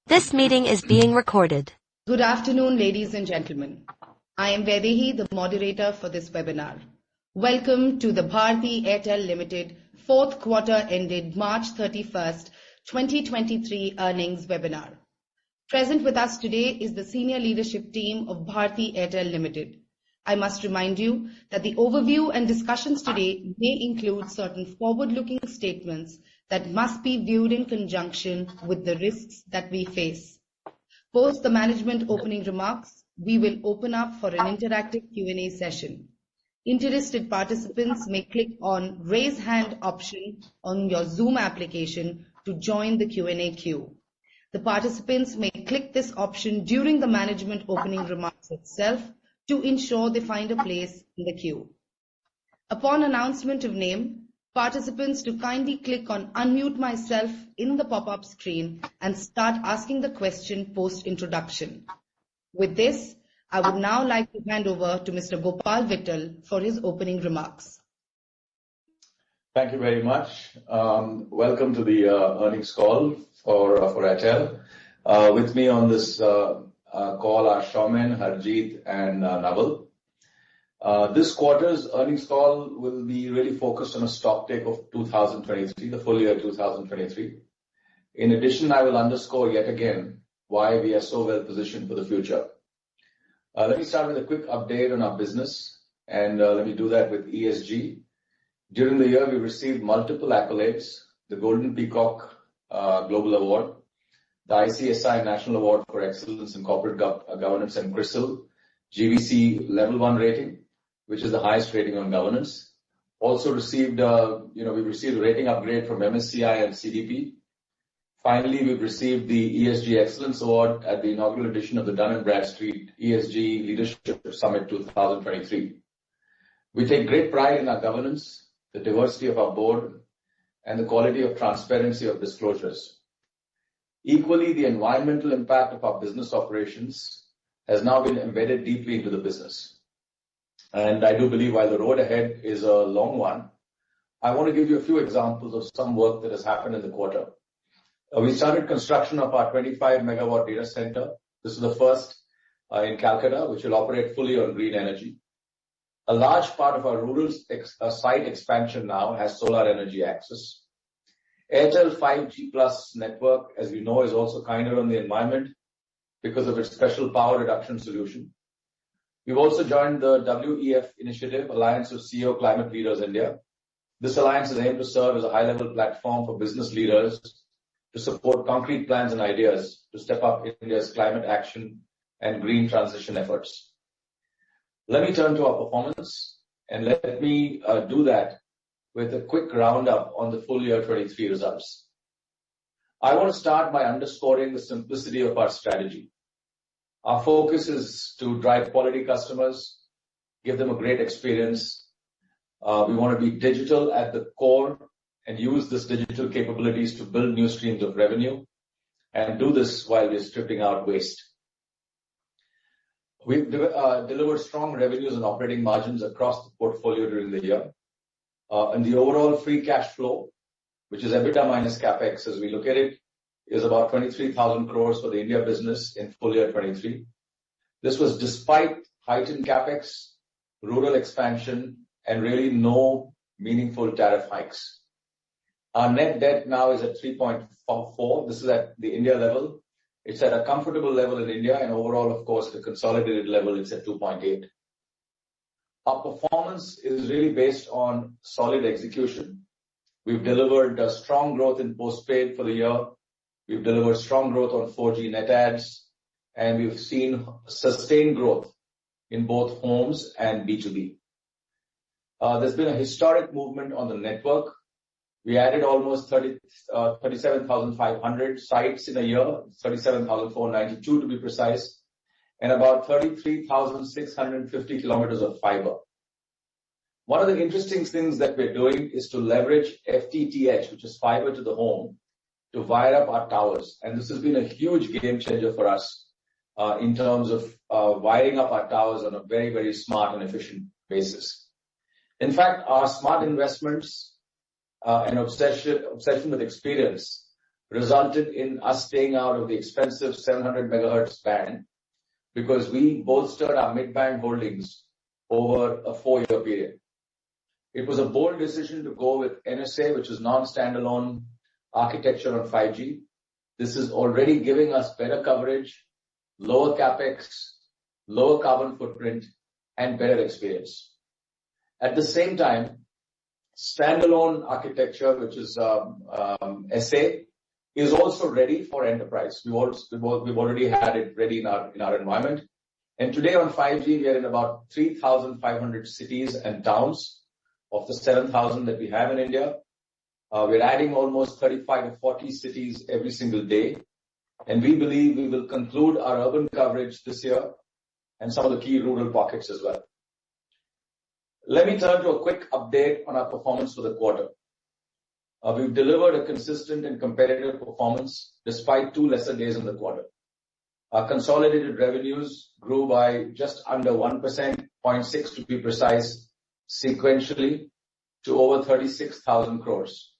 This meeting is being recorded. Good afternoon, ladies and gentlemen. I am Vaidehi, the moderator for this webinar. Welcome to the Bharti Airtel Limited fourth quarter ended March 31st, 2023 earnings webinar. Present with us today is the senior leadership team of Bharti Airtel Limited. I must remind you that the overview and discussions today may include certain forward-looking statements that must be viewed in conjunction with the risks that we face. Post the management opening remarks, we will open up for an interactive Q&A session. Interested participants may click on Raise Hand option on your Zoom application to join the Q&A queue. The participants may click this option during the management opening remarks itself to ensure they find a place in the queue. Upon announcement of name, participants to kindly click on Unmute Myself in the pop-up screen and start asking the question post-introduction. With this, I would now like to hand over to Mr. Gopal Vittal for his opening remarks. Thank you very much. Welcome to the earnings call for Airtel. With me on this call are Soumen, Harjeet and Naval. This quarter's earnings call will be really focused on a stock take of 2023, the full year 2023. In addition, I will underscore yet again why we are so well positioned for the future. Let me start with a quick update on our business, and let me do that with ESG. During the year, we received multiple accolades: the Golden Peacock Global Award, the ICSI National Award for Excellence in Corporate Governance, and CRISIL GVC Level 1 rating, which is the highest rating on governance. Also received, we received a rating upgrade from MSCI and CDP. Finally, we've received the ESG Excellence Award at the inaugural edition of the Dun & Bradstreet ESG Leadership Summit 2023. We take great pride in our governance, the diversity of our board, and the quality of transparency of disclosures. Equally, the environmental impact of our business operations has now been embedded deeply into the business. And I do believe while the road ahead is a long one, I want to give you a few examples of some work that has happened in the quarter. We started construction of our 25 megawatt data center. This is the first in Calcutta, which will operate fully on green energy. A large part of our rural site expansion now has solar energy access. Airtel 5G Plus network, as we know, is also kinder on the environment because of its special power reduction solution. We've also joined the WEF initiative, Alliance of CEO Climate Leaders India. This alliance is aimed to serve as a high-level platform for business leaders to support concrete plans and ideas to step up India's climate action and green transition efforts. Let me turn to our performance, and let me do that with a quick roundup on the full year 23 results. I want to start by underscoring the simplicity of our strategy. Our focus is to drive quality customers, give them a great experience. We want to be digital at the core and use this digital capabilities to build new streams of revenue, and do this while we're stripping out waste. We've delivered strong revenues and operating margins across the portfolio during the year. And the overall free cash flow, which is EBITDA minus CapEx, as we look at it, is about 23,000 crores for the India business in full year 23. This was despite heightened CapEx, rural expansion, and really no meaningful tariff hikes. Our net debt now is at 3.44. This is at the India level. It's at a comfortable level in India, and overall, of course, the consolidated level, it's at 2.8. Our performance is really based on solid execution. We've delivered a strong growth in postpaid for the year. We've delivered strong growth on 4G net adds, and we've seen sustained growth in both homes and B2B. There's been a historic movement on the network. We added almost 37,500 sites in a year, 37,492 to be precise, and about 33,650 kilometers of fiber. One of the interesting things that we're doing is to leverage FTTH, which is fiber to the home, to wire up our towers. And this has been a huge game changer for us in terms of wiring up our towers on a very, very smart and efficient basis. In fact, our smart investments and obsession with experience resulted in us staying out of the expensive 700 megahertz band because we bolstered our mid-band holdings over a 4-year period. It was a bold decision to go with NSA, which is non-standalone architecture on 5G. This is already giving us better coverage, lower capex, lower carbon footprint, and better experience. At the same time, standalone architecture, which is SA, is also ready for enterprise. We've already had it ready in our environment. And today on 5G, we are in about 3,500 cities and towns of the 7,000 that we have in India. We're adding almost 35 to 40 cities every single day. And we believe we will conclude our urban coverage this year and some of the key rural pockets as well. Let me turn to a quick update on our performance for the quarter. We've delivered a consistent and competitive performance despite 2 lesser days in the quarter. Our consolidated revenues grew by just under 1%, 0.6 to be precise, sequentially to over 36,000 crores.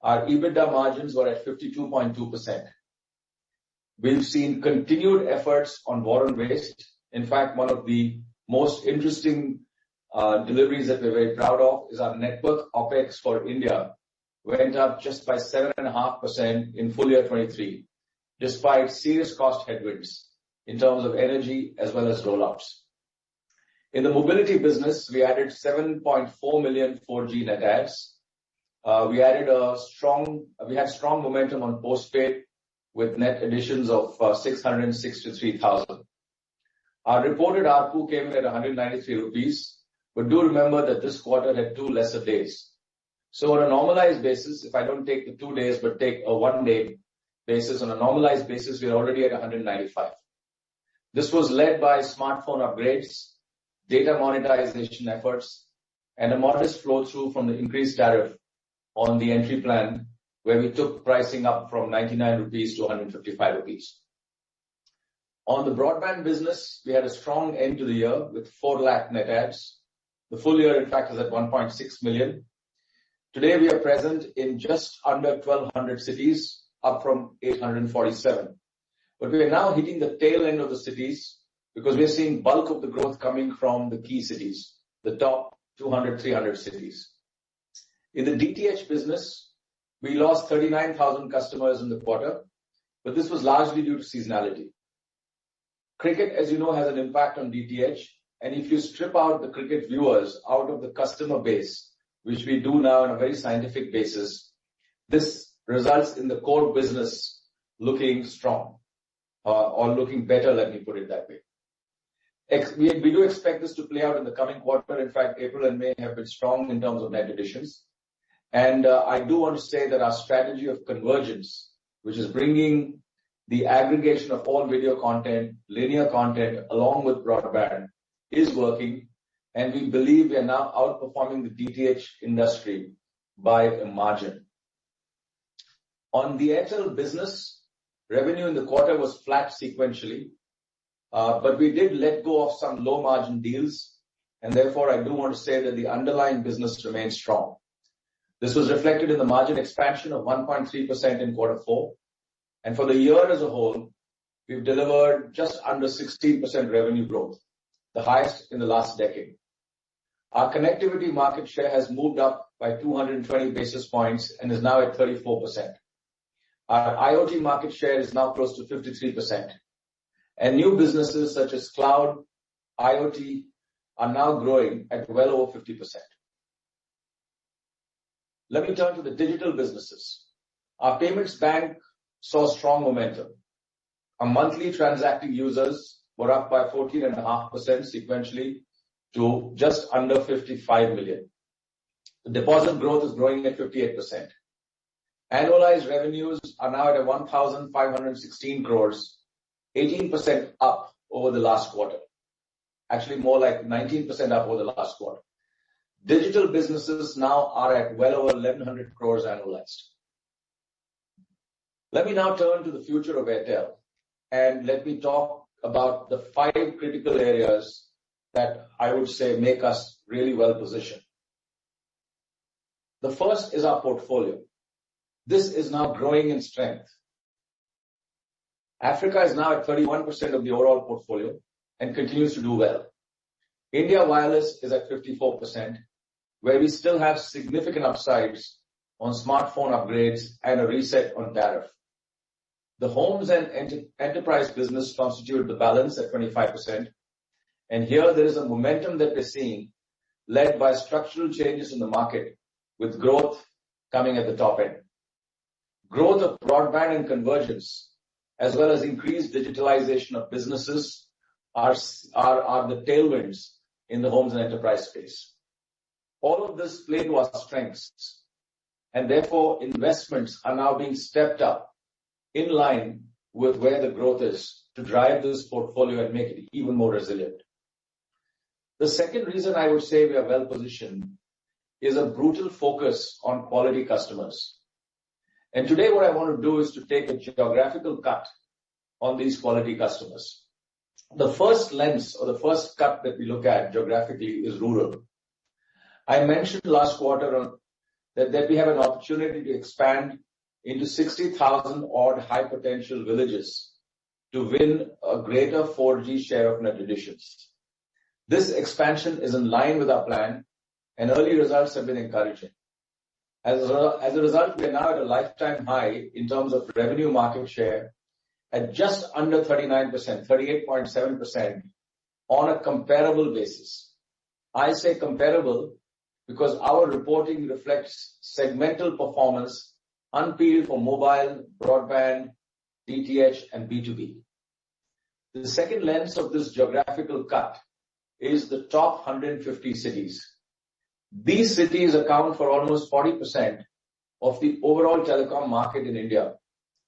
Our EBITDA margins were at 52.2%. We've seen continued efforts on water and waste. In fact, one of the most interesting deliveries that we're very proud of is our network OPEX for India went up just by 7.5% in full year 23, despite serious cost headwinds in terms of energy as well as rollouts. In the mobility business, we added 7.4 million 4G net adds. We had strong momentum on postpaid with net additions of 663,000. Our reported ARPU came in at 193 rupees, but do remember that this quarter had 2 lesser days. So on a normalized basis, if I don't take the 2 days but take a 1-day basis, on a normalized basis, we're already at 195. This was led by smartphone upgrades, data monetization efforts, and a modest flow through from the increased tariff on the entry plan, where we took pricing up from 99 rupees to 155 rupees. On the broadband business, we had a strong end to the year with 4 lakh net adds. The full year, in fact, is at 1.6 million. Today, we are present in just under 1,200 cities, up from 847. But we are now hitting the tail end of the cities because we are seeing bulk of the growth coming from the key cities, the top 200, 300 cities. In the DTH business, we lost 39,000 customers in the quarter, but this was largely due to seasonality. Cricket, as you know, has an impact on DTH, and if you strip out the cricket viewers out of the customer base, which we do now on a very scientific basis, this results in the core business looking strong, or looking better, let me put it that way. We do expect this to play out in the coming quarter. In fact, April and May have been strong in terms of net additions. And I do want to say that our strategy of convergence, which is bringing the aggregation of all video content, linear content, along with broadband, is working. And we believe we are now outperforming the DTH industry by a margin. On the Airtel business, revenue in the quarter was flat sequentially, but we did let go of some low margin deals. And therefore, I do want to say that the underlying business remains strong. This was reflected in the margin expansion of 1.3% in quarter 4. And for the year as a whole, we've delivered just under 16% revenue growth, the highest in the last decade. Our connectivity market share has moved up by 220 basis points and is now at 34%. Our IoT market share is now close to 53%. And new businesses such as cloud, IoT are now growing at well over 50%. Let me turn to the digital businesses. Our payments bank saw strong momentum. Our monthly transacting users were up by 14.5% sequentially to just under 55 million. The deposit growth is growing at 58%. Annualized revenues are now at 1,516 crores, 18% up over the last quarter. Actually, more like 19% up over the last quarter. Digital businesses now are at well over 1,100 crores annualized. Let me now turn to the future of Airtel, and let me talk about the 5 critical areas that I would say make us really well positioned. The first is our portfolio. This is now growing in strength. Africa is now at 31% of the overall portfolio and continues to do well. India wireless is at 54%, where we still have significant upsides on smartphone upgrades and a reset on tariff. The homes and enterprise business constitute the balance at 25%, and here there is a momentum that we're seeing led by structural changes in the market, with growth coming at the top end. Growth of broadband and convergence, as well as increased digitalization of businesses, are the tailwinds in the homes and enterprise space. All of this play to our strengths, and therefore investments are now being stepped up in line with where the growth is to drive this portfolio and make it even more resilient. The second reason I would say we are well positioned is a brutal focus on quality customers. And today what I want to do is to take a geographical cut on these quality customers. The first lens or the first cut that we look at geographically is rural. I mentioned last quarter that we have an opportunity to expand into 60,000 odd high potential villages to win a greater 4G share of net additions. This expansion is in line with our plan, and early results have been encouraging. As a result, we are now at a lifetime high in terms of revenue market share at just under 39%, 38.7% on a comparable basis. I say comparable because our reporting reflects segmental performance unpeeled for mobile, broadband, DTH, and B2B. The second lens of this geographical cut is the top 150 cities. These cities account for almost 40% of the overall telecom market in India,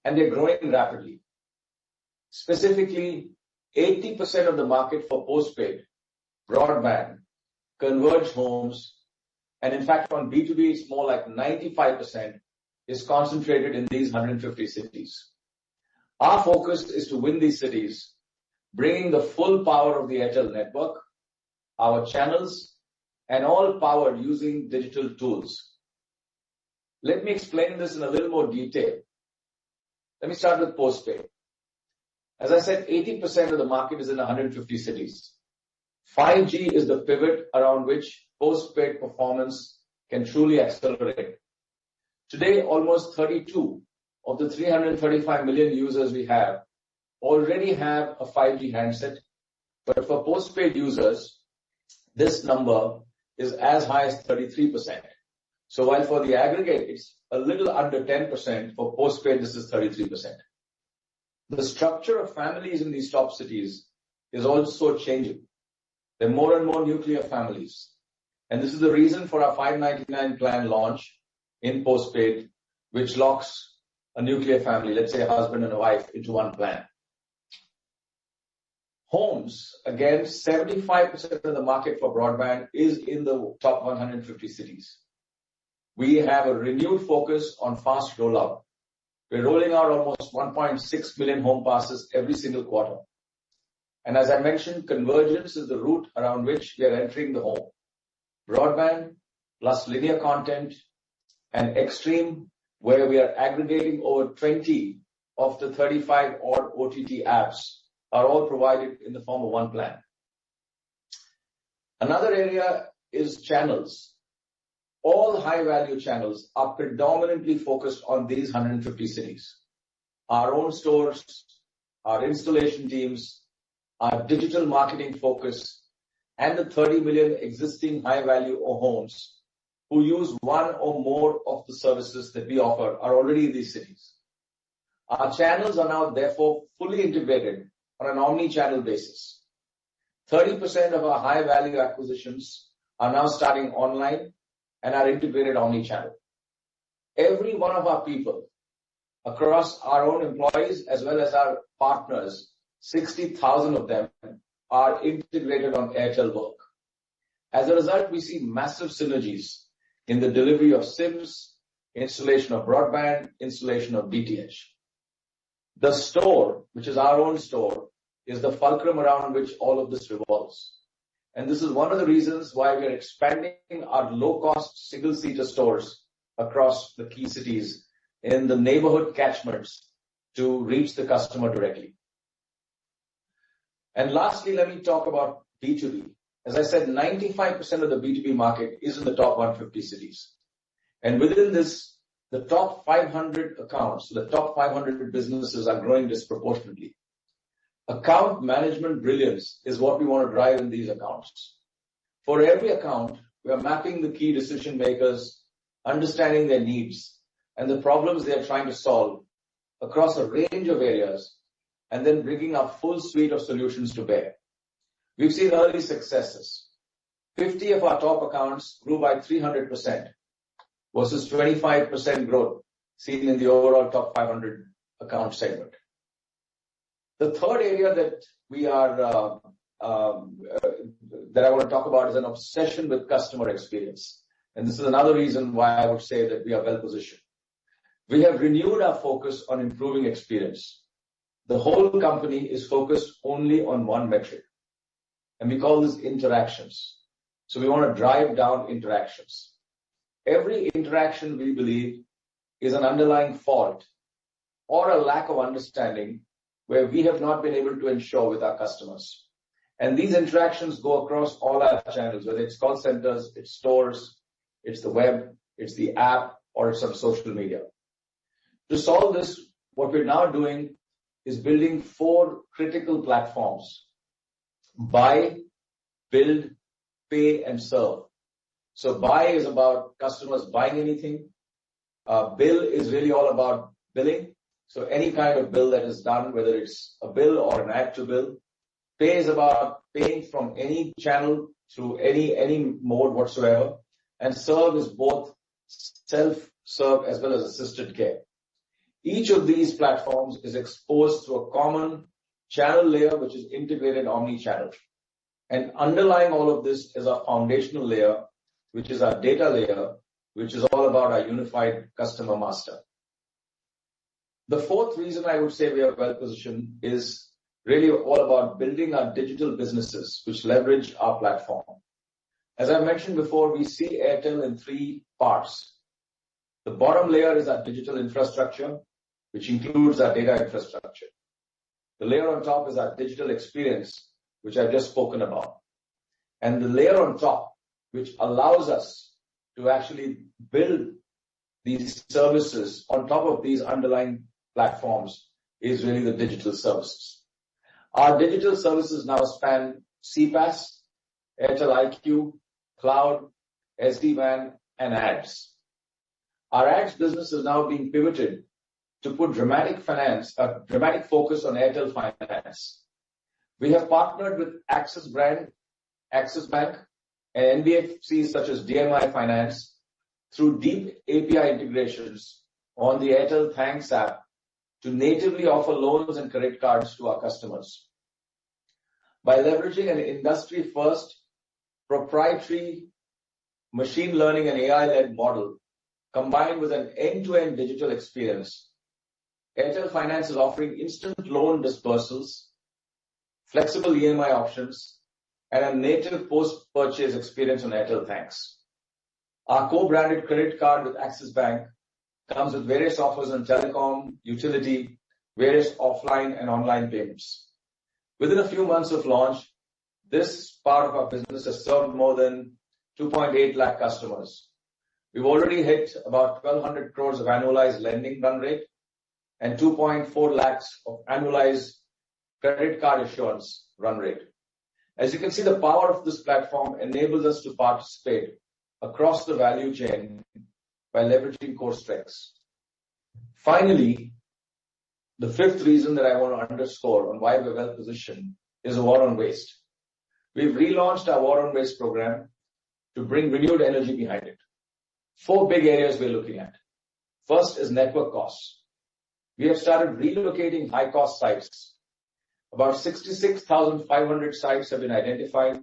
and they're growing rapidly. Specifically, 80% of the market for postpaid, broadband, converged homes, and in fact on B2B it's more like 95% is concentrated in these 150 cities. Our focus is to win these cities, bringing the full power of the Airtel network, our channels, and all powered using digital tools. Let me explain this in a little more detail. Let me start with postpaid. As I said, 80% of the market is in 150 cities. 5G is the pivot around which postpaid performance can truly accelerate. Today, almost 32 of the 335 million users we have already have a 5G handset, but for postpaid users, this number is as high as 33%. So while for the aggregate, it's a little under 10%, for postpaid, this is 33%. The structure of families in these top cities is also changing. There are more and more nuclear families. And this is the reason for our 599 plan launch in postpaid, which locks a nuclear family, let's say a husband and a wife, into one plan. Homes, again, 75% of the market for broadband is in the top 150 cities. We have a renewed focus on fast rollout. We're rolling out almost 1.6 million home passes every single quarter. And as I mentioned, convergence is the route around which we are entering the home. Broadband plus linear content and Extreme, where we are aggregating over 20 of the 35 odd OTT apps, are all provided in the form of one plan. Another area is channels. All high-value channels are predominantly focused on these 150 cities. Our own stores, our installation teams, our digital marketing focus, and the 30 million existing high-value homes who use one or more of the services that we offer are already in these cities. Our channels are now therefore fully integrated on an omni-channel basis. 30% of our high-value acquisitions are now starting online and are integrated omni-channel. Every one of our people across our own employees as well as our partners, 60,000 of them, are integrated on Airtel Work. As a result, we see massive synergies in the delivery of SIMs, installation of broadband, installation of DTH. The store, which is our own store, is the fulcrum around which all of this revolves. And this is one of the reasons why we are expanding our low-cost single-seater stores across the key cities in the neighborhood catchments to reach the customer directly. And lastly, let me talk about B2B. As I said, 95% of the B2B market is in the top 150 cities. And within this, the top 500 accounts, the top 500 businesses are growing disproportionately. Account management brilliance is what we want to drive in these accounts. For every account, we are mapping the key decision makers, understanding their needs and the problems they are trying to solve across a range of areas, and then bringing our full suite of solutions to bear. We've seen early successes. 50 of our top accounts grew by 300% versus 25% growth seen in the overall top 500 account segment. The third area that we are that I want to talk about is an obsession with customer experience. And this is another reason why I would say that we are well positioned. We have renewed our focus on improving experience. The whole company is focused only on one metric, and we call this interactions. So we want to drive down interactions. Every interaction, we believe, is an underlying fault or a lack of understanding where we have not been able to ensure with our customers. And these interactions go across all our channels, whether it's call centers, it's stores, it's the web, it's the app, or it's on social media. To solve this, what we're now doing is building 4 critical platforms: buy, build, pay, and serve. So buy is about customers buying anything. Bill is really all about billing. So any kind of bill that is done, whether it's a bill or an add to bill. Pay is about paying from any channel through any mode whatsoever. And serve is both self-serve as well as assisted care. Each of these platforms is exposed through a common channel layer, which is integrated omni-channel. And underlying all of this is our foundational layer, which is our data layer, which is all about our unified customer master. The fourth reason I would say we are well positioned is really all about building our digital businesses, which leverage our platform. As I mentioned before, we see Airtel in 3 parts. The bottom layer is our digital infrastructure, which includes our data infrastructure. The layer on top is our digital experience, which I've just spoken about. And the layer on top, which allows us to actually build these services on top of these underlying platforms, is really the digital services. Our digital services now span CPaaS, Airtel IQ, Cloud, SD-WAN, and ads. Our ads business is now being pivoted to put dramatic focus on Airtel Finance. We have partnered with Axis Bank, and NBFCs such as DMI Finance through deep API integrations on the Airtel Thanks app to natively offer loans and credit cards to our customers. By leveraging an industry-first proprietary machine learning and AI-led model combined with an end-to-end digital experience, Airtel Finance is offering instant loan dispersals, flexible EMI options, and a native post-purchase experience on Airtel Thanks. Our co-branded credit card with Axis Bank comes with various offers on telecom, utility, various offline and online payments. Within a few months of launch, this part of our business has served more than 2.8 lakh customers. We've already hit about 1,200 crores of annualized lending run rate and 2.4 lakhs of annualized credit card issuance run rate. As you can see, the power of this platform enables us to participate across the value chain by leveraging core strengths. Finally, the fifth reason that I want to underscore on why we're well positioned is a war on waste. We've relaunched our war on waste program to bring renewed energy behind it. 4 big areas we're looking at. First is network costs. We have started relocating high-cost sites. About 66,500 sites have been identified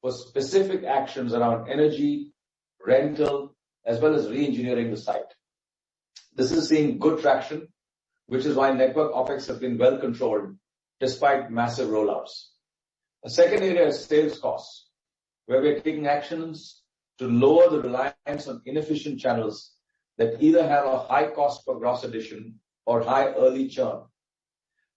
for specific actions around energy, rental, as well as re-engineering the site. This is seeing good traction, which is why network OPEX have been well controlled despite massive rollouts. A second area is sales costs, where we're taking actions to lower the reliance on inefficient channels that either have a high cost per gross addition or high early churn.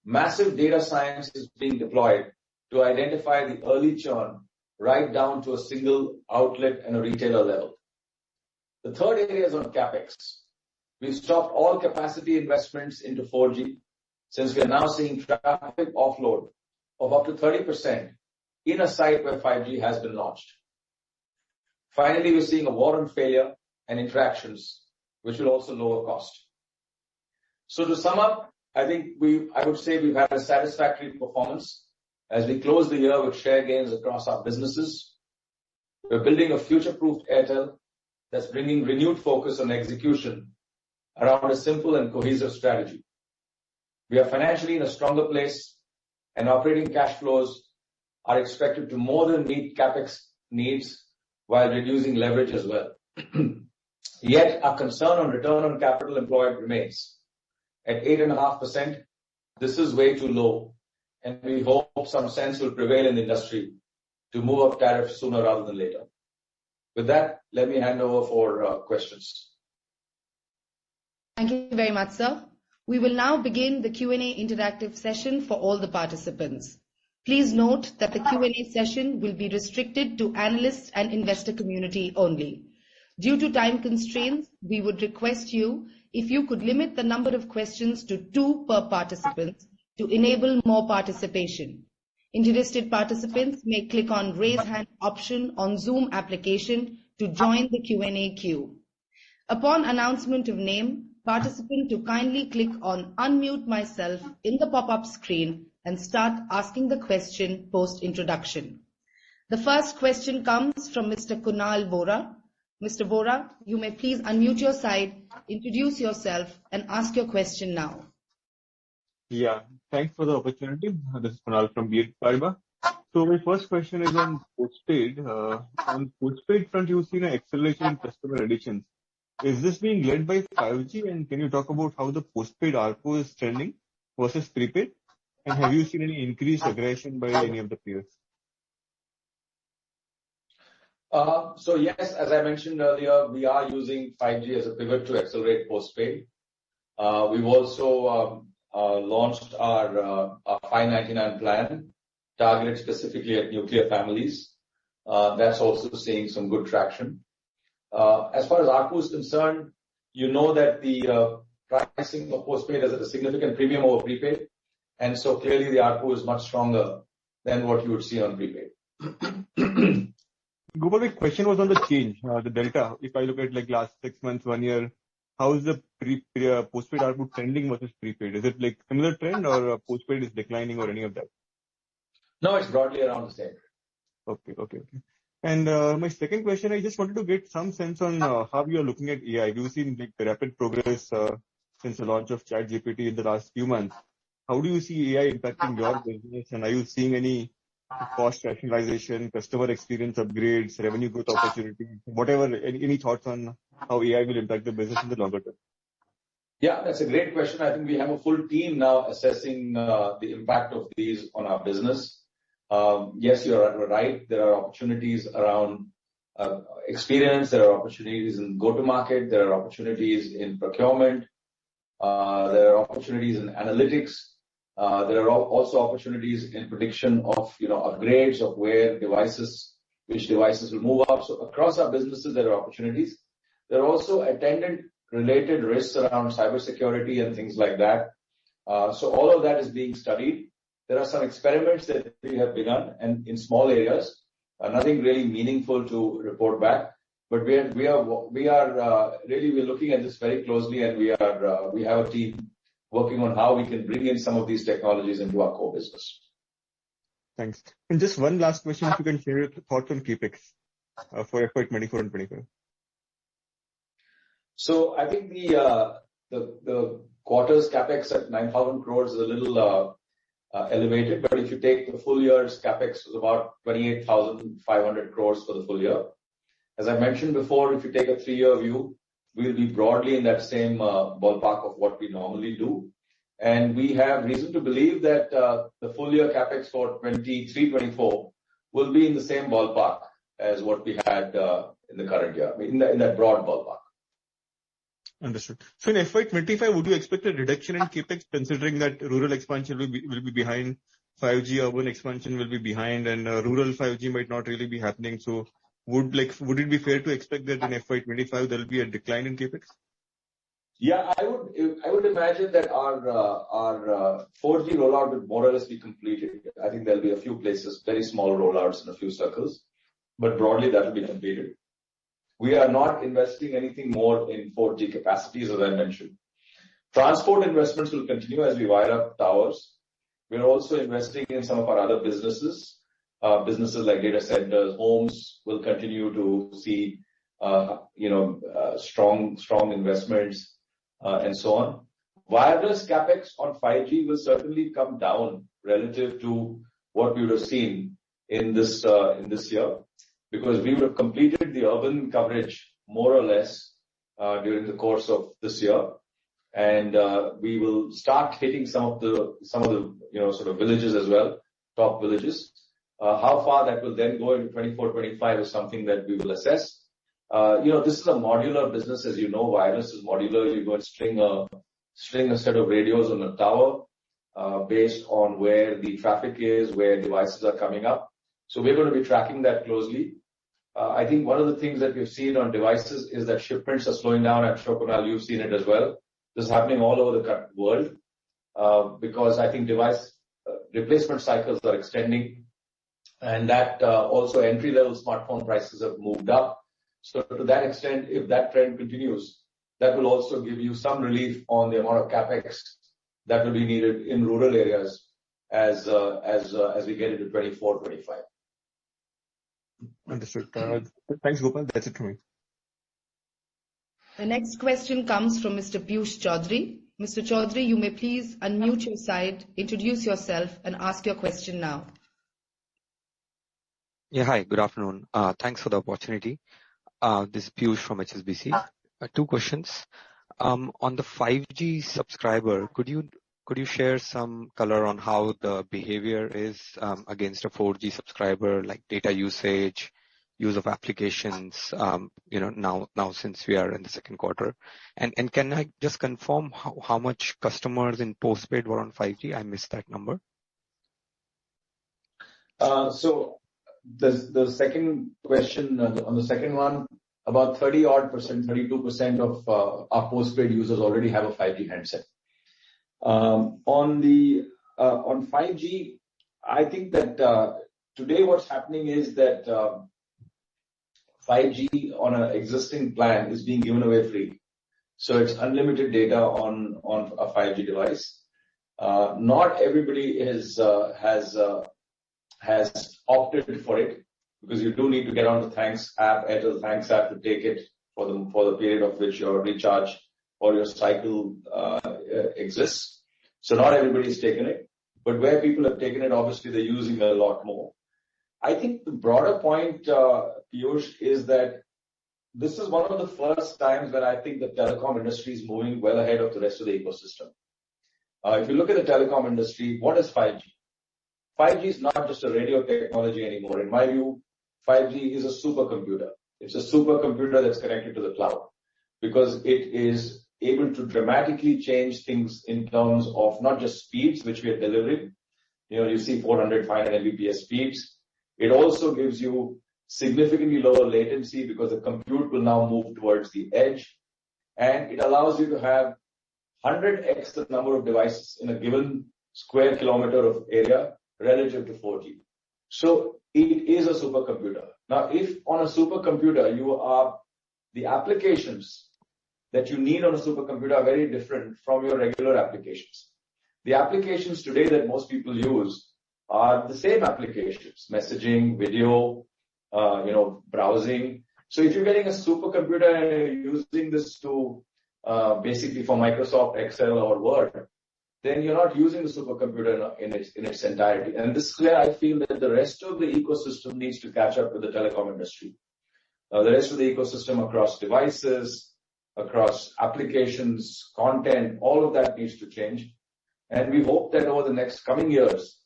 Massive data science is being deployed to identify the early churn right down to a single outlet and a retailer level. The third area is on CapEx. We've stopped all capacity investments into 4G since we are now seeing traffic offload of up to 30% in a site where 5G has been launched. Finally, we're seeing a war on failure and interactions, which will also lower cost. So to sum up, I would say we've had a satisfactory performance as we close the year with share gains across our businesses. We're building a future-proofed Airtel that's bringing renewed focus on execution around a simple and cohesive strategy. We are financially in a stronger place, and operating cash flows are expected to more than meet CapEx needs while reducing leverage as well. Yet our concern on return on capital employed remains. At 8.5%, this is way too low, and we hope some sense will prevail in the industry to move up tariffs sooner rather than later. With that, let me hand over for questions. Thank you very much, sir. We will now begin the Q&A interactive session for all the participants. Please note that the Q&A session will be restricted to analysts and investor community only. Due to time constraints, we would request you if you could limit the number of questions to 2 per participant to enable more participation. Interested participants may click on Raise Hand option on Zoom application to join the Q&A queue. Upon announcement of name, participant to kindly click on Unmute Myself in the pop-up screen and start asking the question post-introduction. The first question comes from Mr. Kunal Vora. Mr. Vora, you may please unmute your side, introduce yourself, and ask your question now. Yeah, thanks for the opportunity. This is Kunal from BNP Paribas. So my first question is on postpaid. On postpaid front, you've seen an acceleration in customer additions. Is this being led by 5G? And can you talk about how the postpaid ARPU is trending versus prepaid? And have you seen any increased aggression by any of the peers? So yes, as I mentioned earlier, we are using 5G as a pivot to accelerate postpaid. We've also launched our 599 plan, targeted specifically at nuclear families. That's also seeing some good traction. As far as ARPU is concerned, you know that the pricing of postpaid is at a significant premium over prepaid, and so clearly the ARPU is much stronger than what you would see on prepaid. Gopal, my question was on the change, the delta. If I look at like last 6 months, 1 year, how is the postpaid ARPU trending versus prepaid? Is it like similar trend or postpaid is declining or any of that? No, it's broadly around the same. Okay. And my second question, I just wanted to get some sense on how you are looking at AI. We've seen like rapid progress since the launch of ChatGPT in the last few months. How do you see AI impacting your business? And are you seeing any cost rationalization, customer experience upgrades, revenue growth opportunities, whatever? Any thoughts on how AI will impact the business in the longer term? Yeah, that's a great question. I think we have a full team now assessing the impact of these on our business. Yes, you're right. There are opportunities around experience. There are opportunities in go-to-market. There are opportunities in procurement. There are opportunities in analytics. There are also opportunities in prediction of upgrades of which devices will move up. So across our businesses, there are opportunities. There are also attendant-related risks around cybersecurity and things like that. So all of that is being studied. There are some experiments that we have begun, and in small areas, nothing really meaningful to report back. But we are really looking at this very closely, and we have a team working on how we can bring in some of these technologies into our core business. Thanks. And just one last question, if you can share your thoughts on CapEx for FY24 and 25. So I think the quarter's CapEx at 9,000 crores is a little elevated, but if you take the full year's CapEx, was about 28,500 crores for the full year. As I mentioned before, if you take a 3-year view, we'll be broadly in that same ballpark of what we normally do. And we have reason to believe that the full year CapEx for 23-24 will be in the same ballpark as what we had in the current year, in that broad ballpark. Understood. So in FY25, would you expect a reduction in capex, considering that rural expansion will be behind, 5G urban expansion will be behind, and rural 5G might not really be happening? So would it be fair to expect that in FY25 there will be a decline in capex? Yeah, I would imagine that our 4G rollout will more or less be completed. I think there'll be a few places, very small rollouts in a few circles, but broadly that will be completed. We are not investing anything more in 4G capacities, as I mentioned. Transport investments will continue as we wire up towers. We're also investing in some of our other businesses. Businesses like data centers, homes will continue to see, strong investments, and so on. Wireless capex on 5G will certainly come down relative to what we would have seen in this year, because we would have completed the urban coverage more or less during the course of this year, and we will start hitting some of the sort of villages as well, top villages. How far that will then go into 24-25 is something that we will assess. This is a modular business, as you know. Wireless is modular. You go and string a set of radios on a tower based on where the traffic is, where devices are coming up. So we're going to be tracking that closely. I think one of the things that we've seen on devices is that shipments are slowing down. I'm sure, Kunal, you've seen it as well. This is happening all over the world because I think device replacement cycles are extending, and that also entry-level smartphone prices have moved up. So to that extent, if that trend continues, that will also give you some relief on the amount of capex that will be needed in rural areas as we get into 24-25. Understood. Thanks, Gopal. That's it from me. The next question comes from Mr. Piyush Chaudhary. Mr. Chaudhary, you may please unmute your side, introduce yourself, and ask your question now. Yeah, hi, good afternoon. Thanks for the opportunity. This is Piyush from HSBC. Two questions. On the 5G subscriber, could you share some color on how the behavior is against a 4G subscriber, like data usage, use of applications, now since we are in the second quarter? And can I just confirm how much customers in postpaid were on 5G? I missed that number. So the second question, on the second one, about 32% of our postpaid users already have a 5G handset. On 5G, I think that today what's happening is that 5G on an existing plan is being given away free. So it's unlimited data on a 5G device. Not everybody has opted for it, because you do need to get on the Thanks app, Airtel Thanks app, to take it for the period of which your recharge or your cycle exists. So not everybody's taken it, but where people have taken it, obviously they're using it a lot more. I think the broader point, Piyush, is that this is one of the first times when I think the telecom industry is moving well ahead of the rest of the ecosystem. If you look at the telecom industry, what is 5G? 5G is not just a radio technology anymore. In my view, 5G is a supercomputer. It's a supercomputer that's connected to the cloud, because it is able to dramatically change things in terms of not just speeds, which we are delivering. You see 400, 500 Mbps speeds. It also gives you significantly lower latency, because the compute will now move towards the edge, and it allows you to have 100x the number of devices in a given square kilometer of area relative to 4G. So it is a supercomputer. Now, if on a supercomputer the applications that you need on a supercomputer are very different from your regular applications. The applications today that most people use are the same applications: messaging, video, browsing. So if you're getting a supercomputer and you're using this to basically for Microsoft Excel or Word, then you're not using the supercomputer in its entirety. And this is where I feel that the rest of the ecosystem needs to catch up with the telecom industry. The rest of the ecosystem across devices, across applications, content, all of that needs to change. And we hope that over the next coming years,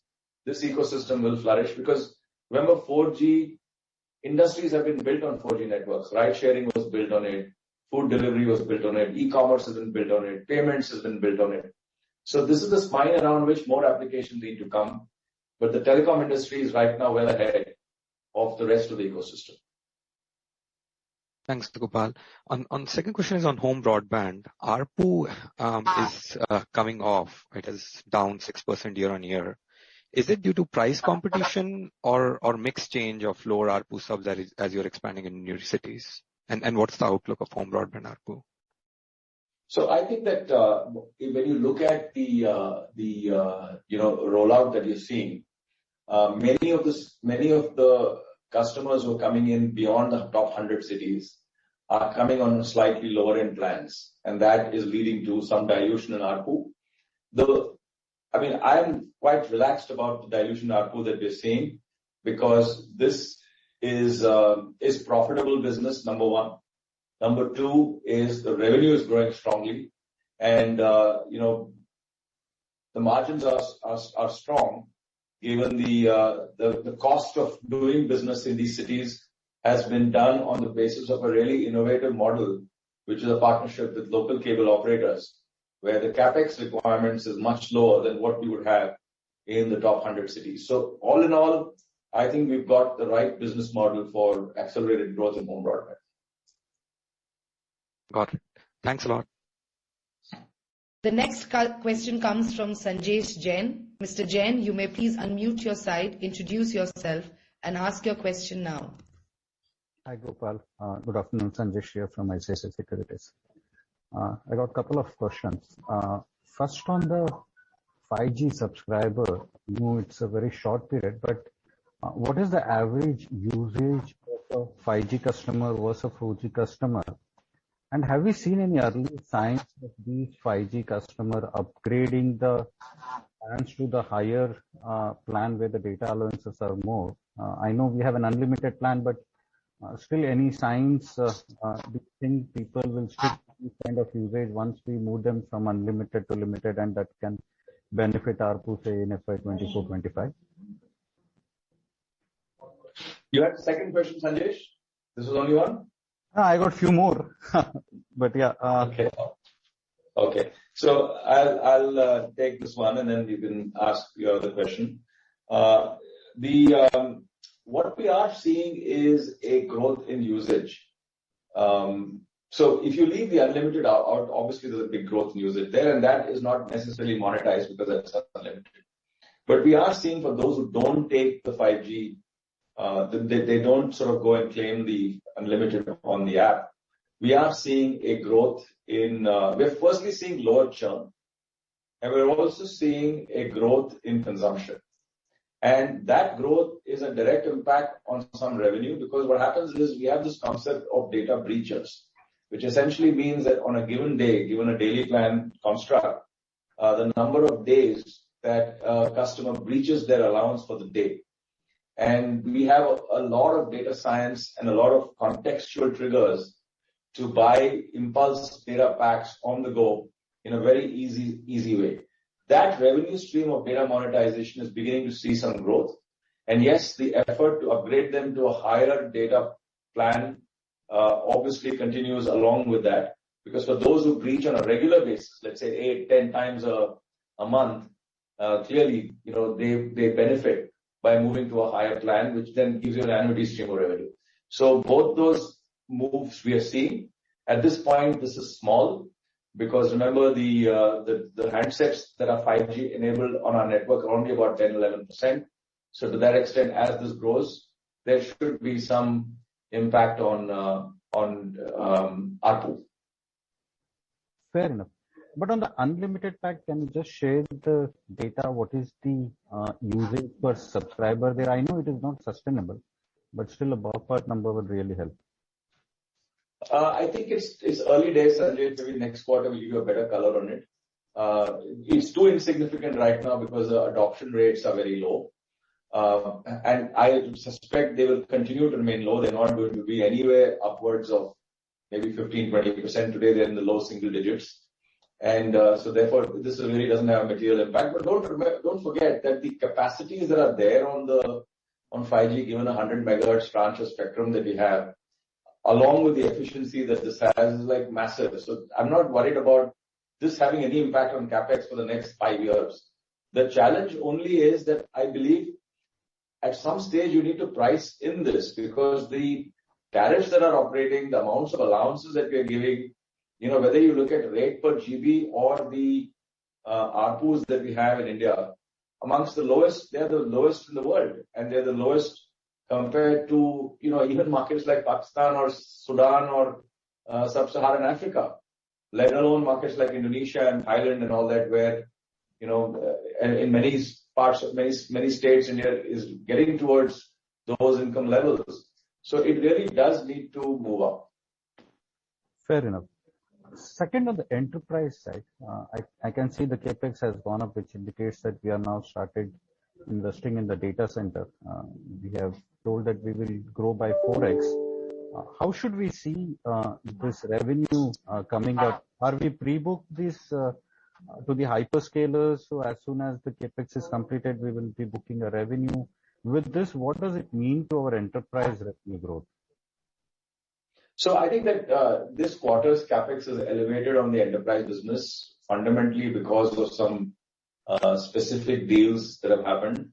this ecosystem will flourish, because remember, 4G industries have been built on 4G networks. Ride sharing was built on it. food delivery was built on it, e-commerce has been built on it, payments has been built on it. So this is the spine around which more applications need to come. But the telecom industry is right now well ahead of the rest of the ecosystem. Thanks, Gopal. On second question is on home broadband. ARPU is coming off. It is down 6% year-on-year. Is it due to price competition or mix change of lower ARPU subs as you're expanding in new cities? And what's the outlook of home broadband ARPU? So I think that when you look at the rollout that you're seeing, many of the customers who are coming in beyond the top 100 cities are coming on slightly lower end plans, and that is leading to some dilution in ARPU. I'm quite relaxed about the dilution ARPU that we're seeing because this is profitable business, number one. Number two is the revenue is growing strongly, and the margins are strong given the cost of doing business in these cities has been done on the basis of a really innovative model, which is a partnership with local cable operators, where the capex requirements is much lower than what we would have in the top 100 cities. So all in all, I think we've got the right business model for accelerated growth in home broadband. Got it. Thanks a lot. The next question comes from Sanjesh Jain. Mr. Jain, you may please unmute your side, introduce yourself, and ask your question now. Hi, Gopal. Good afternoon. Sanjesh here from ICICI Securities. I got a couple of questions. First, on the 5G subscriber, it's a very short period, but what is the average usage of a 5G customer versus a 4G customer? And have we seen any early signs of these 5G customer upgrading the plans to the higher plan where the data allowances are more? I know we have an unlimited plan, but still any signs, do you think people will stick to this kind of usage once we move them from unlimited to limited, and that can benefit ARPU, say, in FY24-25? You had a second question, Sanjesh? This was only one? I got a few more, but yeah. Okay. So I'll take this one, and then you can ask your other question. What we are seeing is a growth in usage. So if you leave the unlimited out, obviously there's a big growth in usage there, and that is not necessarily monetized because that's unlimited. But we are seeing for those who don't take the 5G, they don't sort of go and claim the unlimited on the app. We are seeing a growth in, we're firstly seeing lower churn, and we're also seeing a growth in consumption. And that growth is a direct impact on some revenue, because what happens is we have this concept of data breachers, which essentially means that on a given day, given a daily plan construct, the number of days that a customer breaches their allowance for the day. And we have a lot of data science and a lot of contextual triggers to buy impulse data packs on the go in a very easy way. That revenue stream of data monetization is beginning to see some growth. And yes, the effort to upgrade them to a higher data plan obviously continues along with that. Because for those who breach on a regular basis, let's say 8-10 times a month, clearly, they benefit by moving to a higher plan, which then gives you an annuity stream of revenue. So both those moves we are seeing. At this point, this is small, because remember the handsets that are 5G enabled on our network are only about 10-11%. So to that extent, as this grows, there should be some impact on ARPU. Fair enough. But on the unlimited pack, can you just share the data? What is the usage per subscriber there? I know it is not sustainable, but still a ballpark number would really help. I think it's early days, Sanjay. Maybe next quarter we'll give you a better color on it. It's too insignificant right now because the adoption rates are very low. And I suspect they will continue to remain low. They're not going to be anywhere upwards of maybe 15-20%. Today they're in the low single digits. And so therefore this really doesn't have a material impact. But don't forget that the capacities that are there on 5G, given a 100 megahertz tranche of spectrum that we have, along with the efficiency that this has, is like massive. So I'm not worried about this having any impact on capex for the next 5 years. The challenge only is that I believe at some stage you need to price in this, because the tariffs that are operating, the amounts of allowances that we are giving, whether you look at rate per GB or the ARPUs that we have in India, amongst the lowest, they're the lowest in the world, and they're the lowest compared to, even markets like Pakistan or Sudan or Sub-Saharan Africa, let alone markets like Indonesia and Thailand and all that, where, and in many parts of many states, India is getting towards those income levels. So it really does need to move up. Fair enough. Second, on the enterprise side, I can see the capex has gone up, which indicates that we are now started investing in the data center. We have told that we will grow by 4x. How should we see this revenue coming up? Are we pre-booked this to the hyperscalers? So as soon as the capex is completed, we will be booking a revenue. With this, what does it mean to our enterprise revenue growth? So I think that this quarter's capex is elevated on the enterprise business fundamentally because of some specific deals that have happened.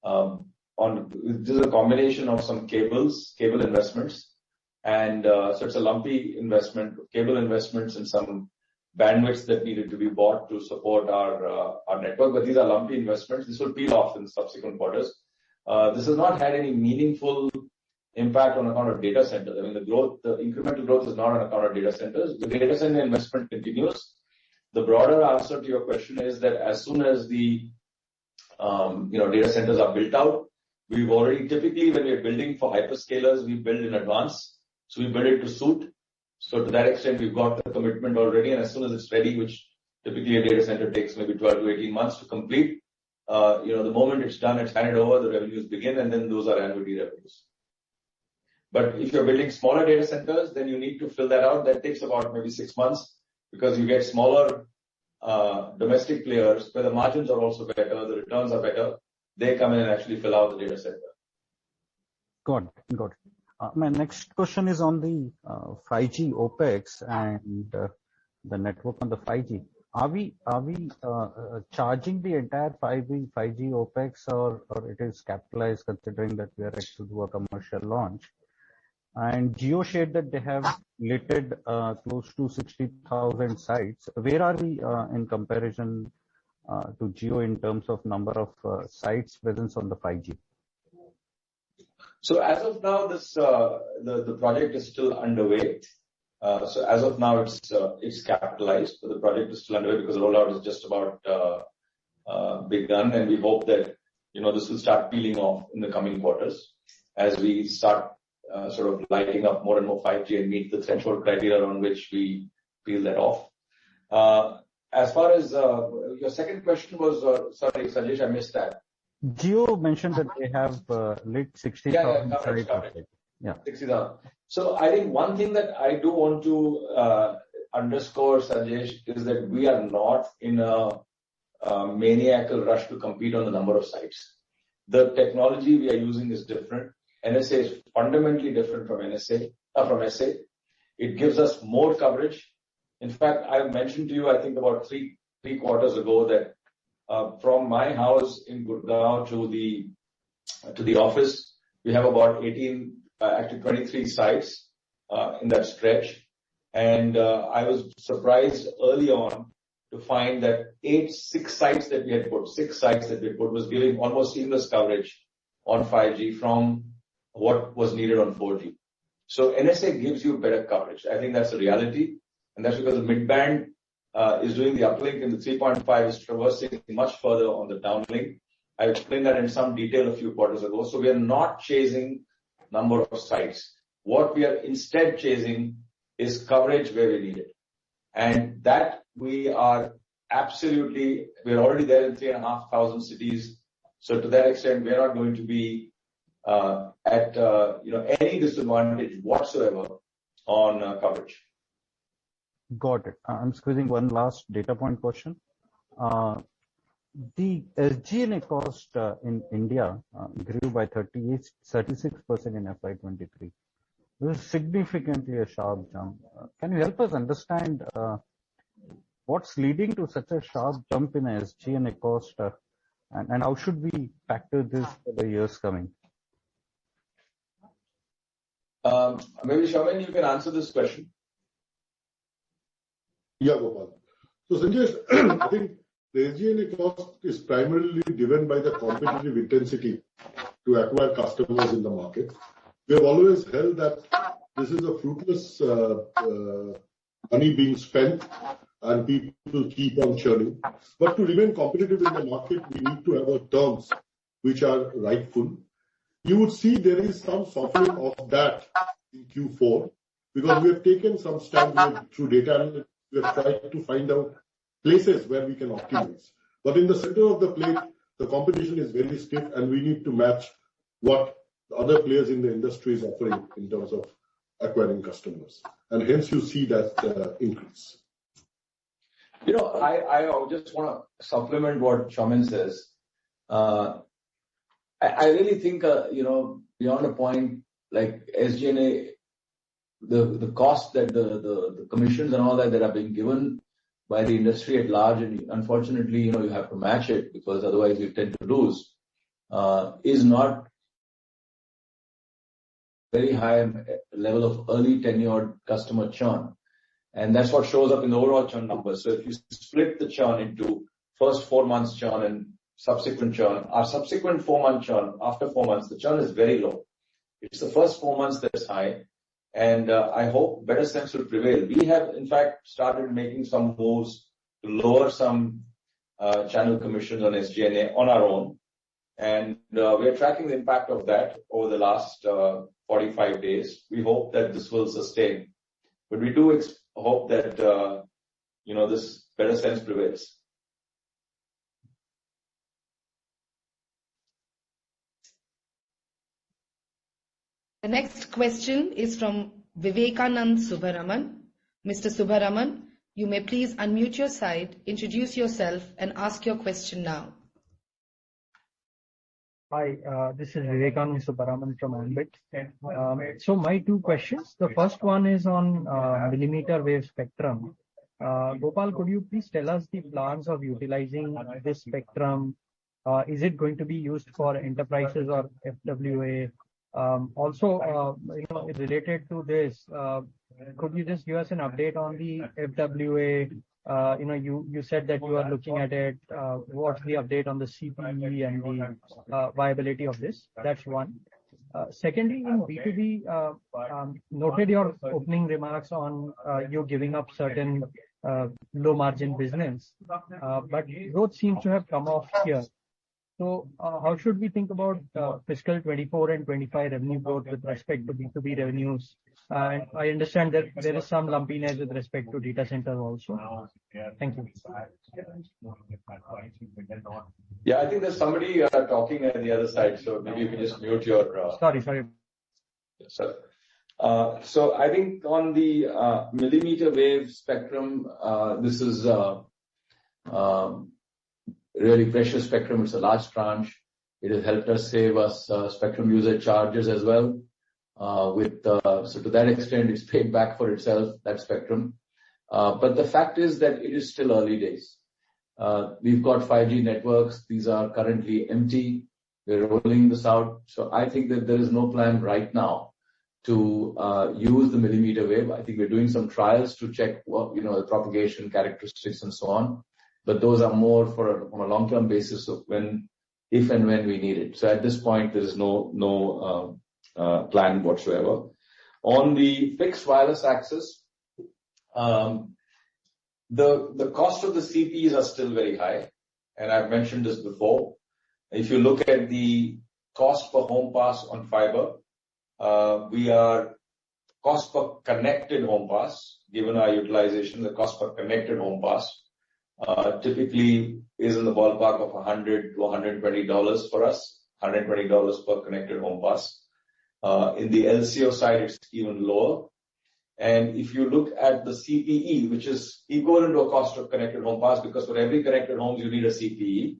This is a combination of some cable investments, and so it's a lumpy investment, cable investments, and some bandwidths that needed to be bought to support our network. But these are lumpy investments. This will peel off in subsequent quarters. This has not had any meaningful impact on account of data centers. I mean, the incremental growth is not on account of data centers. The data center investment continues. The broader answer to your question is that as soon as the data centers are built out, we've already typically, when we're building for hyperscalers, we build in advance. So we build it to suit. So to that extent, we've got the commitment already, and as soon as it's ready, which typically a data center takes maybe 12 to 18 months to complete, the moment it's done, it's handed over, the revenues begin, and then those are annuity revenues. But if you're building smaller data centers, then you need to fill that out. That takes about maybe 6 months, because you get smaller domestic players where the margins are also better, the returns are better. They come in and actually fill out the data center. Got it. My next question is on the 5G OPEX and the network on the 5G. Are we charging the entire 5G OPEX, or it is capitalized, considering that we are ready to do a commercial launch? And Jio shared that they have littered close to 60,000 sites. Where are we in comparison to Jio in terms of number of sites presence on the 5G? So as of now, this the project is still underway. So as of now, it's capitalized, but the project is still underway because the rollout is just about begun, and we hope that this will start peeling off in the coming quarters as we start sort of lighting up more and more 5G and meet the threshold criteria on which we peel that off. As far as your second question was, sorry, Sanjesh, I missed that. Jio mentioned that they have lit 60,000 sites. Yeah. 60,000. So I think one thing that I do want to underscore, Sanjesh, is that we are not in a maniacal rush to compete on the number of sites. The technology we are using is different. NSA is fundamentally different from SA. It gives us more coverage. In fact, I mentioned to you, I think about three quarters ago, that from my house in Gurgaon to the office, we have about 23 sites in that stretch. And I was surprised early on to find that 6 sites that we had put was giving almost seamless coverage on 5G from what was needed on 4G. So NSA gives you better coverage. I think that's a reality. And that's because the mid-band is doing the uplink, and the 3.5 is traversing much further on the downlink. I explained that in some detail a few quarters ago. So we are not chasing number of sites. What we are instead chasing is coverage where we need it. And that we are already there in 3,500 cities. So to that extent, we are not going to be at any disadvantage whatsoever on coverage. Got it. I'm squeezing one last data point question. The SG&A cost in India grew by 36% in FY23. This is significantly a sharp jump. Can you help us understand what's leading to such a sharp jump in SG&A cost, and how should we factor this for the years coming? Maybe Shaman, you can answer this question. Yeah, Gopal. So Sanjay, I think the SG&A cost is primarily driven by the competitive intensity to acquire customers in the market. We have always held that this is a fruitless money being spent and people keep on churning. But to remain competitive in the market, we need to have our terms which are rightful. You would see there is some softening of that in Q4 because we have taken some steps through data analytics. We have tried to find out places where we can optimize. But in the center of the plate, the competition is very stiff and we need to match what the other players in the industry is offering in terms of acquiring customers. And hence you see that increase. You know, I just want to supplement what Shaman says. I really think, you know, beyond a point like SG&A, the cost that the commissions and all that are being given by the industry at large, and unfortunately, you know, you have to match it because otherwise you tend to lose, is not very high level of early tenured customer churn. And that's what shows up in the overall churn numbers. So if you split the churn into first 4 months churn and subsequent churn, our subsequent 4-month churn, after 4 months, the churn is very low. It's the first 4 months that's high. And I hope better sense will prevail. We have, in fact, started making some moves to lower some channel commissions on SG&A on our own. And we are tracking the impact of that over the last 45 days. We hope that this will sustain. But we do hope that, you know, this better sense prevails. The next question is from Vivekanand Subaraman. Mr. Subaraman, you may please unmute your side, introduce yourself and ask your question now. Hi, this is Vivekanand Subaraman from Ambit. So my 2 questions. The first one is on millimeter wave spectrum. Gopal, could you please tell us the plans of utilizing this spectrum? Is it going to be used for enterprises or FWA? Also, you know, related to this, could you just give us an update on the FWA? You know, you said that you are looking at it. What's the update on the CPE and the viability of this? That's one. Secondly, in B2B, noted your opening remarks on you giving up certain low margin business, but growth seems to have come off here. So how should we think about fiscal 24 and 25 revenue growth with respect to B2B revenues? And I understand that there is some lumpiness with respect to data center also. Thank you. Yeah, I think there's somebody talking on the other side, so maybe you can just mute your. Sorry. Yes, sir. So I think on the millimeter wave spectrum, this is really precious spectrum. It's a large tranche. It has helped us save us spectrum user charges as well. So to that extent, it's paid back for itself, that spectrum. But the fact is that it is still early days. We've got 5G networks. These are currently empty. We're rolling this out. So I think that there is no plan right now to use the millimeter wave. I think we're doing some trials to check what, you know, the propagation characteristics and so on. But those are more on a long-term basis of if and when we need it. So at this point, there is no plan whatsoever. On the fixed wireless access, the cost of the CPEs are still very high, and I've mentioned this before. If you look at the cost per home pass on fiber, we are cost per connected home pass, given our utilization, the cost per connected home pass typically is in the ballpark of $100 to $120 for us, $120 per connected home pass. In the LCO side, it's even lower. And if you look at the CPE, which is equivalent to a cost of connected home pass, because for every connected home, you need a CPE.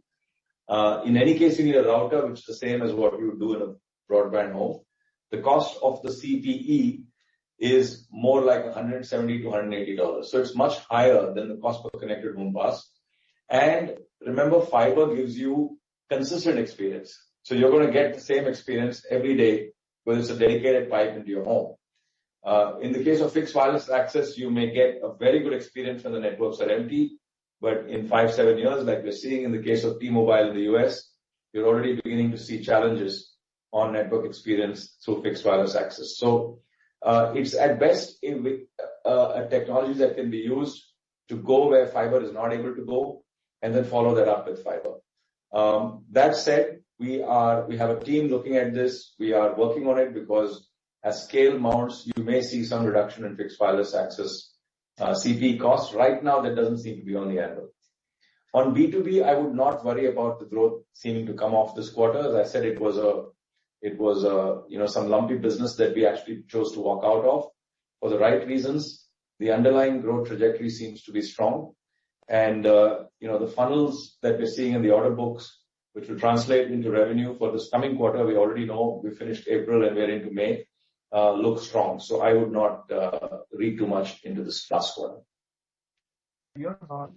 In any case, you need a router, which is the same as what you would do in a broadband home. The cost of the CPE is more like $170 to $180. So it's much higher than the cost per connected home pass. And remember, fiber gives you consistent experience. So you're going to get the same experience every day, whether it's a dedicated pipe into your home. In the case of fixed wireless access, you may get a very good experience when the networks are empty. But in 5-7 years, like we're seeing in the case of T-Mobile in the US, you're already beginning to see challenges on network experience through fixed wireless access. So it's at best a technology that can be used to go where fiber is not able to go, and then follow that up with fiber. That said, we have a team looking at this. We are working on it because as scale mounts, you may see some reduction in fixed wireless access CPE costs. Right now, that doesn't seem to be on the anvil. On B2B, I would not worry about the growth seeming to come off this quarter. As I said, it was some lumpy business that we actually chose to walk out of for the right reasons. The underlying growth trajectory seems to be strong. And, the funnels that we're seeing in the order books, which will translate into revenue for this coming quarter, we already know we finished April and we're into May, look strong. So I would not read too much into this last quarter.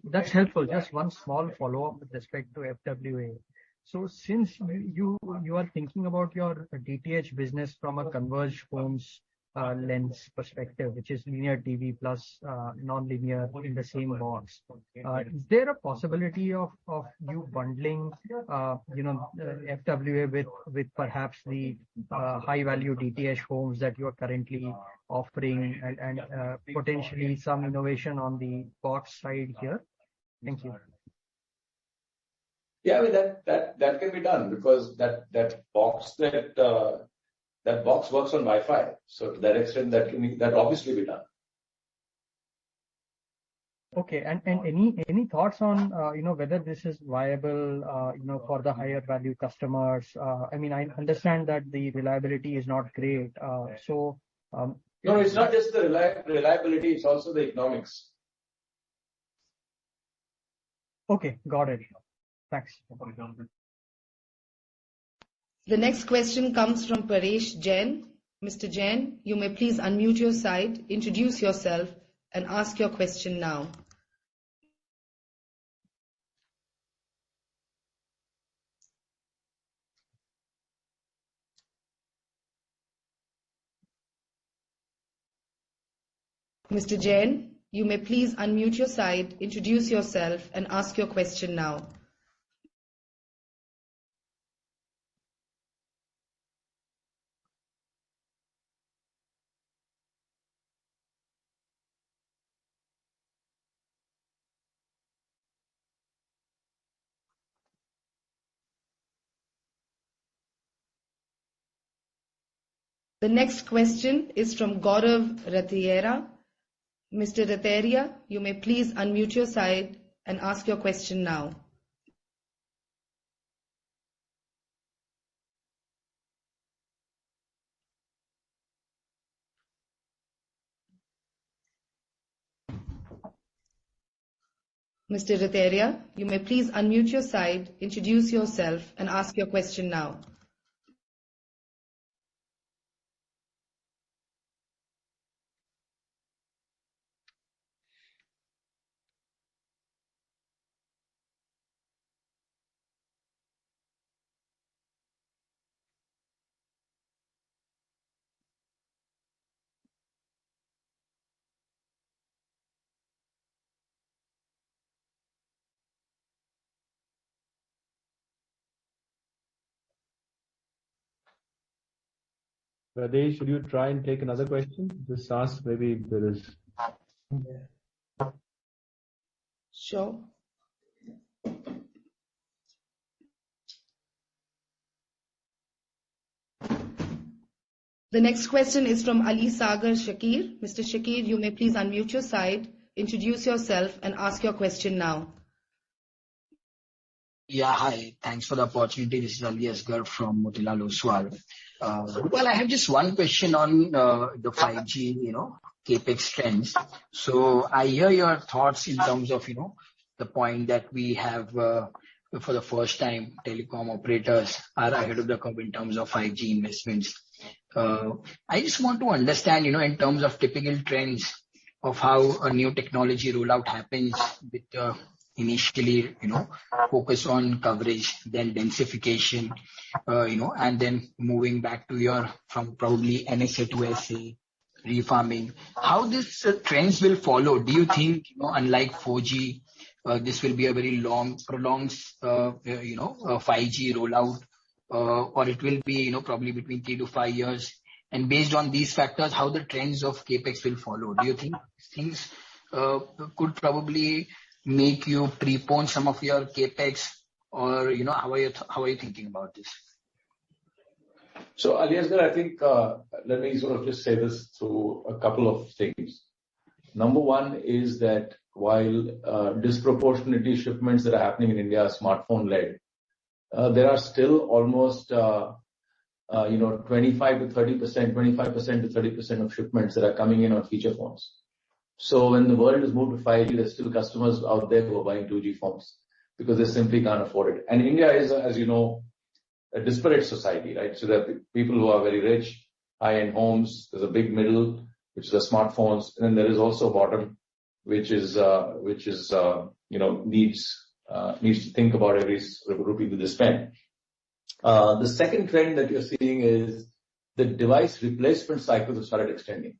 That's helpful. Just one small follow-up with respect to FWA. So since you are thinking about your DTH business from a converged homes lens perspective, which is linear TV plus non-linear in the same box, is there a possibility of you bundling FWA with perhaps the high value DTH homes that you are currently offering, and potentially some innovation on the box side here? Thank you. Yeah, I mean that can be done because that box works on Wi-Fi. So to that extent, that obviously be done. Okay, and any thoughts on whether this is viable for the higher value customers? I mean, I understand that the reliability is not great. No, it's not just the reliability; it's also the economics. Okay, got it. Thanks. The next question comes from Paresh Jain. Mr. Jain, you may please unmute your side, introduce yourself, and ask your question now. Mr. Jain, you may please unmute your side, introduce yourself, and ask your question now. The next question is from Gaurav Ratheria. Mr. Ratheria, you may please unmute your side and ask your question now. Mr. Ratheria, you may please unmute your side, introduce yourself, and ask your question now. Radesh, should you try and take another question? Just ask, maybe there is. Sure. The next question is from Ali Sagar Shakir. Mr. Shakir, you may please unmute your side, introduce yourself, and ask your question now. Yeah, hi. Thanks for the opportunity. This is Ali Asgar from Motilal Oswal. Well, I have just one question on the 5G, capex trends. So I hear your thoughts in terms of, the point that we have, for the first time, telecom operators are ahead of the curve in terms of 5G investments. I just want to understand, in terms of typical trends of how a new technology rollout happens with initially, focus on coverage, then densification, and then moving back to from probably NSA to SA, refarming. How this trends will follow? Do you think, unlike 4G, this will be a very prolonged, 5G rollout, or it will be, probably between 3 to 5 years? And based on these factors, how the trends of capex will follow? Do you think things could probably make you prepone some of your capex, or how are you thinking about this? So Aliasgar, I think let me sort of just say this through a couple of things. Number one is that while disproportionately shipments that are happening in India are smartphone led, there are still almost 25 to 30% of shipments that are coming in on feature phones. So when the world has moved to 5G, there's still customers out there who are buying 2G phones because they simply can't afford it. And India is, as you know, a disparate society, right? So there are people who are very rich, high-end homes. There's a big middle, which is the smartphones, and then there is also a bottom, which is needs to think about every rupee that they spend. The second trend that you're seeing is the device replacement cycles have started extending.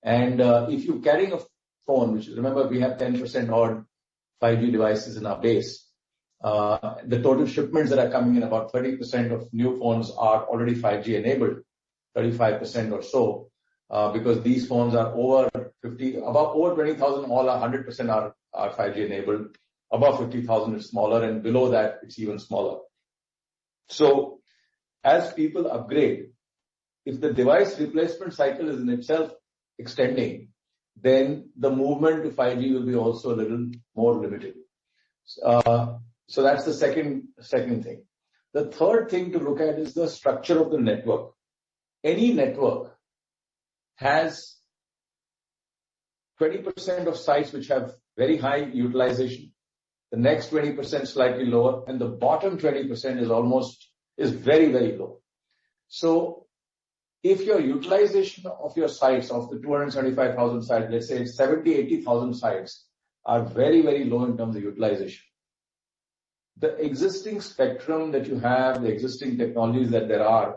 And if you're carrying a phone, which remember we have 10% odd 5G devices in our base, the total shipments that are coming in, about 30% of new phones are already 5G enabled, 35% or so, because these phones are over 20,000, all are 100% are 5G enabled. Above 50,000 is smaller, and below that it's even smaller. So as people upgrade, if the device replacement cycle is in itself extending, then the movement to 5G will be also a little more limited. So that's the second thing. The third thing to look at is the structure of the network. Any network has 20% of sites which have very high utilization, the next 20% slightly lower, and the bottom 20% is very, very low. So if your utilization of your sites, of the 275,000 sites, let's say 70, 80,000 sites are very, very low in terms of utilization. The existing spectrum that you have, the existing technologies that there are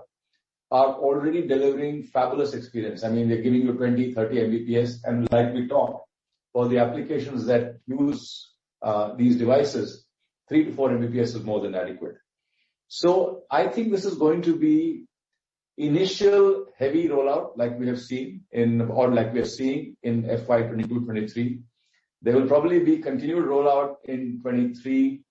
already delivering fabulous experience. I mean, they're giving you 20, 30 Mbps, and like we talked, for the applications that use these devices, 3 to 4 Mbps is more than adequate. So I think this is going to be initial heavy rollout, like we have seen like we are seeing in FY22-23. There will probably be continued rollout in 24-25.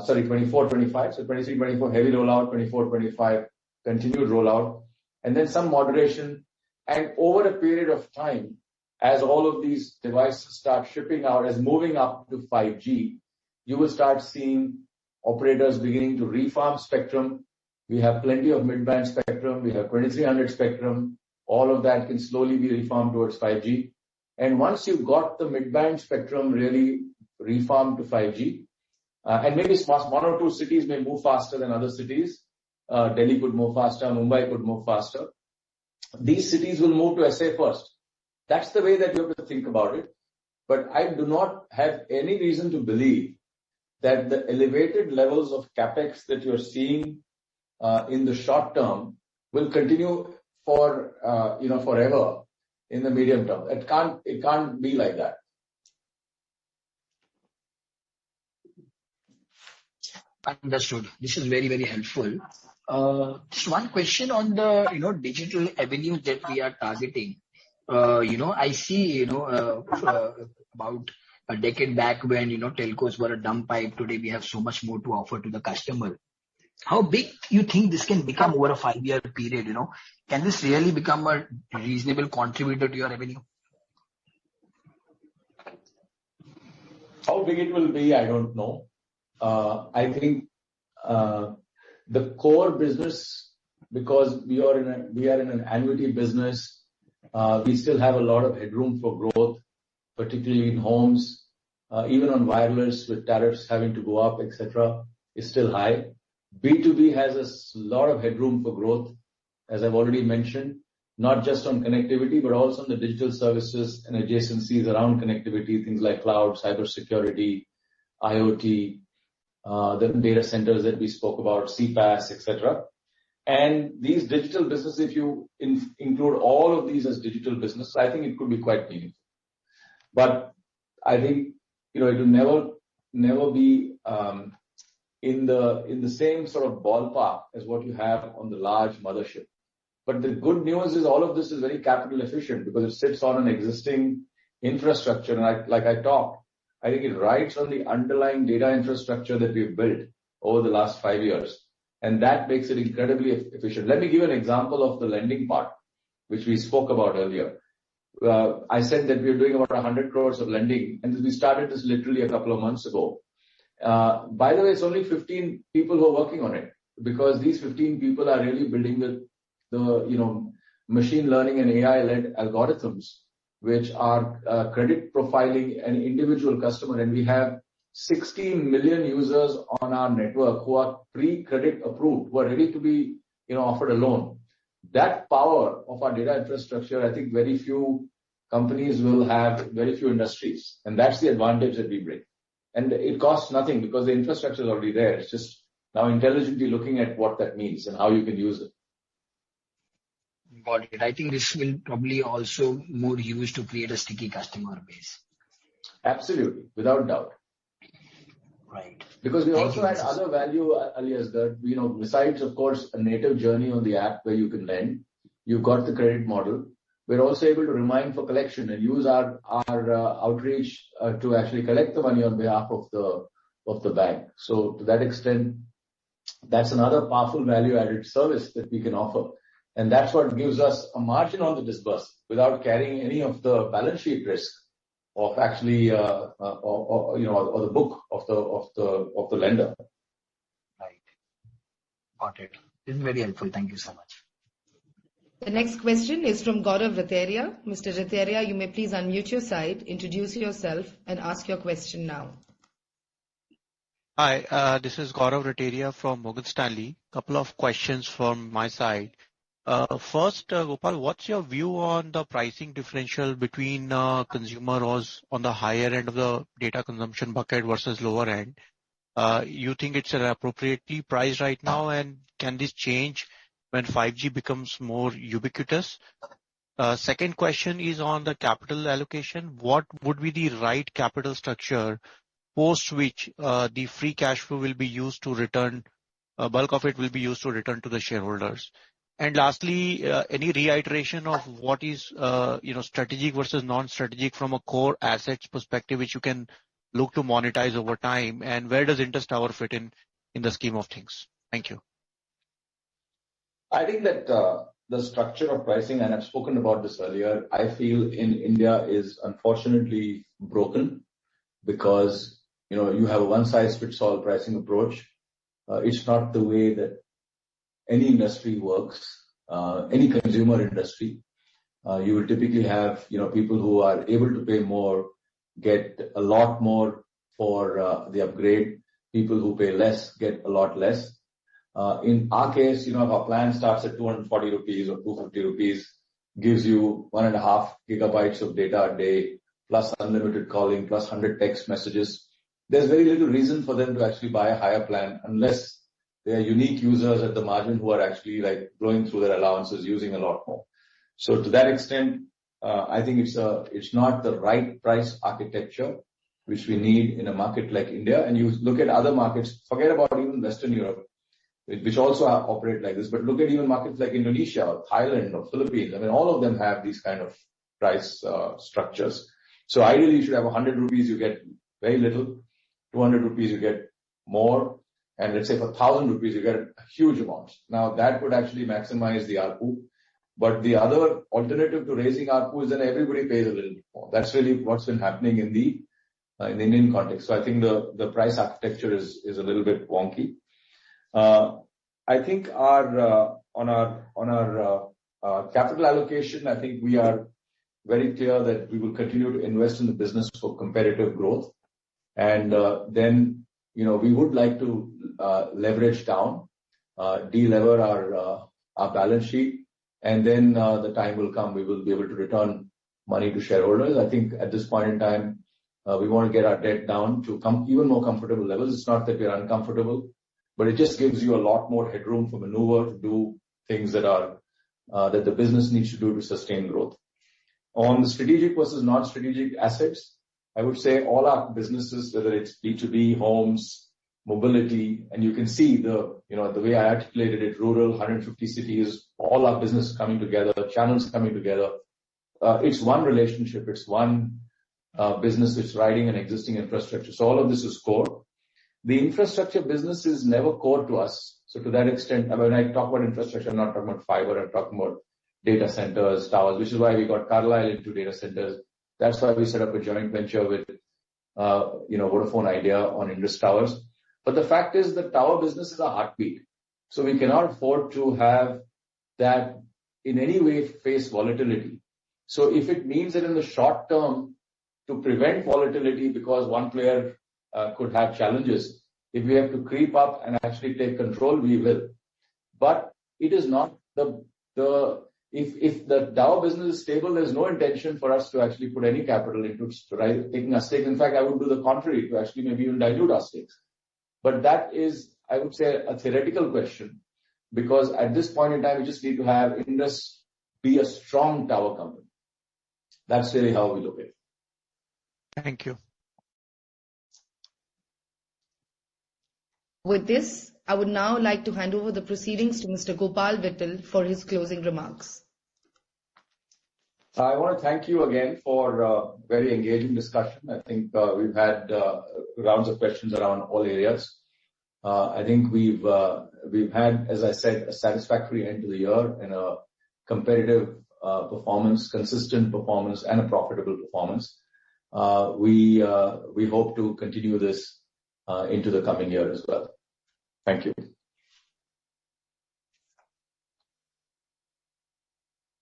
So 23-24 heavy rollout, 24-25 continued rollout, and then some moderation. And over a period of time, as all of these devices start shipping out, as moving up to 5G, you will start seeing operators beginning to refarm spectrum. We have plenty of mid-band spectrum. We have 2300 spectrum. All of that can slowly be refarmed towards 5G. And once you've got the mid-band spectrum really refarmed to 5G, and maybe one or two cities may move faster than other cities. Delhi could move faster, Mumbai could move faster. These cities will move to SA first. That's the way that you have to think about it. But I do not have any reason to believe that the elevated levels of capex that you're seeing in the short term will continue for forever in the medium term. It can't be like that. Understood. This is very, very helpful. Just one question on the digital avenues that we are targeting. I see about a decade back when telcos were a dumb pipe. Today we have so much more to offer to the customer. How big you think this can become over a 5-year period? Can this really become a reasonable contributor to your revenue? How big it will be, I don't know. I think the core business, because we are in an annuity business, we still have a lot of headroom for growth, particularly in homes, even on wireless with tariffs having to go up, etc., is still high. B2B has a lot of headroom for growth. as I've already mentioned, not just on connectivity, but also on the digital services and adjacencies around connectivity, things like cloud, cybersecurity, IoT, the data centers that we spoke about, CPaaS, etc. And these digital businesses, if you include all of these as digital business, I think it could be quite meaningful. But I think, it will never be in the same sort of ballpark as what you have on the large mothership. But the good news is all of this is very capital efficient because it sits on an existing infrastructure. And like I talked, I think it rides on the underlying data infrastructure that we've built over the last 5 years. And that makes it incredibly efficient. Let me give an example of the lending part, which we spoke about earlier. I said that we are doing about 100 crores of lending, and we started this literally a couple of months ago. By the way, it's only 15 people who are working on it, because these 15 people are really building the machine learning and AI-led algorithms, which are credit profiling an individual customer. And we have 16 million users on our network who are pre-credit approved, who are ready to be, offered a loan. That power of our data infrastructure, I think very few companies will have, very few industries. And that's the advantage that we bring. And it costs nothing because the infrastructure is already there. It's just now intelligently looking at what that means and how you can use it. Got it. I think this will probably also more used to create a sticky customer base. Absolutely, without doubt. Right. Because we also had other value, alias that, besides, of course, a native journey on the app where you can lend, you've got the credit model. We're also able to remind for collection and use our outreach to actually collect the money on behalf of the bank. So to that extent, that's another powerful value-added service that we can offer. And that's what gives us a margin on the disbursement without carrying any of the balance sheet risk of actually, or the book of the lender. Right. Got it. This is very helpful. Thank you so much. The next question is from Gaurav Rateria. Mr. Rateria, you may please unmute your side, introduce yourself, and ask your question now. Hi, this is Gaurav Rateria from Morgan Stanley. Couple of questions from my side. First, Gopal, what's your view on the pricing differential between consumers on the higher end of the data consumption bucket versus lower end? You think it's appropriately priced right now, and can this change when 5G becomes more ubiquitous? Second question is on the capital allocation. What would be the right capital structure post which the free cash flow will be used to return, bulk of it will be used to return to the shareholders? And lastly, any reiteration of what is, strategic versus non-strategic from a core assets perspective, which you can look to monetize over time, and where does Indus Tower fit in the scheme of things? Thank you. I think that the structure of pricing, and I've spoken about this earlier, I feel in India is unfortunately broken because, you have a one-size-fits-all pricing approach. It's not the way that any industry works, any consumer industry. You will typically have, people who are able to pay more get a lot more for the upgrade. People who pay less get a lot less. In our case, if our plan starts at 240 rupees or 250 rupees, gives you 1.5 gigabytes of data a day, plus unlimited calling, plus 100 text messages. There's very little reason for them to actually buy a higher plan unless they are unique users at the margin who are actually blowing through their allowances, using a lot more. So to that extent, I think it's not the right price architecture which we need in a market like India. And you look at other markets, forget about even Western Europe, which also operate like this, but look at even markets like Indonesia or Thailand or Philippines. I mean, all of them have these kind of price structures. So ideally, you should have 100 rupees, you get very little, 200 rupees, you get more, and let's say for 1,000 rupees, you get huge amounts. Now, that would actually maximize the ARPU. But the other alternative to raising ARPU is that everybody pays a little bit more. That's really what's been happening in the Indian context. So I think the price architecture is a little bit wonky. I think on our capital allocation, I think we are very clear that we will continue to invest in the business for competitive growth. And then, we would like to leverage down, de-lever our balance sheet, and then the time will come, we will be able to return money to shareholders. I think at this point in time, we want to get our debt down to even more comfortable levels. It's not that we're uncomfortable, but it just gives you a lot more headroom for maneuver to do things that the business needs to do to sustain growth. On the strategic versus non-strategic assets, I would say all our businesses, whether it's B2B, homes, mobility, and you can see the way I articulated it, rural, 150 cities, all our business coming together, channels coming together. It's one relationship. It's one business which is riding an existing infrastructure. So all of this is core. The infrastructure business is never core to us. So to that extent, when I talk about infrastructure, I'm not talking about fiber, I'm talking about data centers, towers, which is why we got Carlyle into data centers. That's why we set up a joint venture with, Vodafone Idea on Indus Towers. But the fact is the tower business is a heartbeat. So we cannot afford to have that in any way face volatility. So if it means that in the short term, to prevent volatility because one player could have challenges, if we have to creep up and actually take control, we will. But it is not if the tower business is stable, there's no intention for us to actually put any capital into taking a stake. In fact, I would do the contrary, to actually maybe even dilute our stakes. But that is, I would say, a theoretical question, because at this point in time, we just need to have Indus be a strong tower company. That's really how we look at it. Thank you. With this, I would now like to hand over the proceedings to Mr. Gopal Vittal for his closing remarks. I want to thank you again for a very engaging discussion. I think we've had rounds of questions around all areas. I think we've had, as I said, a satisfactory end to the year and a competitive performance, consistent performance, and a profitable performance. We hope to continue this into the coming year as well. Thank you.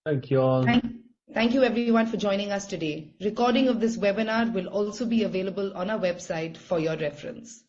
Thank you all. Thank you everyone for joining us today. Recording of this webinar will also be available on our website for your reference.